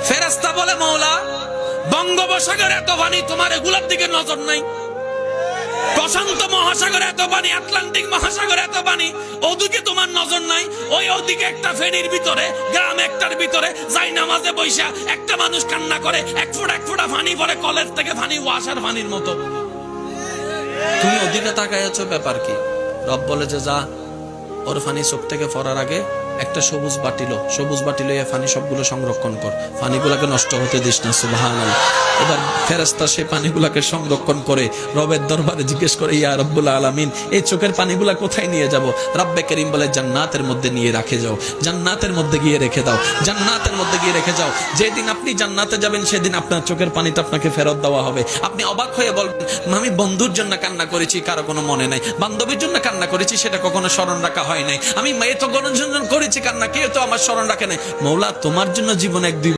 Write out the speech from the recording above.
ফেরেশতা বলে মওলা বঙ্গোপসাগরে এত পানি, তোমার এগুলোর দিকে নজর নাই? প্রশান্ত মহাসাগরে এত পানি, আটলান্টিক মহাসাগরে এত পানি, ওদিকে তোমার নজর নাই? ওদিকে একটা ফেরির ভিতরে, গ্রাম একটার ভিতরে যাই নামাজে বৈশা একটা মানুষ কান্না করে, এক ফোঁটা পানি পড়ে কলের থেকে, পানি ওয়াসার পানির মতো। তুমি ওদিকে তাকায় আছো, ব্যাপার কি? রব বলে যে যা, ওর পানি চোখ থেকে পড়ার আগে একটা সবুজ বাটিল এ পানি সবগুলো সংরক্ষণ কর, পানিগুলাকে নষ্ট হতে দিস না। সুবহানাল্লাহ। এবার ফেরেশতা সেই পানিগুলাকে সংরক্ষণ করে রবের দরবারে জিজ্ঞেস করে, ইয়া রব্বুল আলামিন, এই চোখের পানিগুলা কোথায় নিয়ে যাব? রব্বে করিম বলে, জান্নাতের মধ্যে নিয়ে রেখে যাও, জান্নাতের মধ্যে গিয়ে রেখে দাও, জান্নাতের মধ্যে গিয়ে রেখে যাও। যেদিন আপনি জান্নাতে যাবেন সেদিন আপনার চোখের পানিটা আপনাকে ফেরত দেওয়া হবে। আপনি অবাক হয়ে বলবেন, আমি বন্ধুর জন্য কান্না করেছি, কারো কোনো মনে নাই, বান্ধবীর জন্য কান্না করেছি, সেটা কখনো স্মরণ রাখা হয় নাই, আমি মেয়ে তো গণজন করেছি কান্না, কেউ তো আমার স্মরণ রাখে নাই। মওলা তোমার জন্য জীবনে এক দুই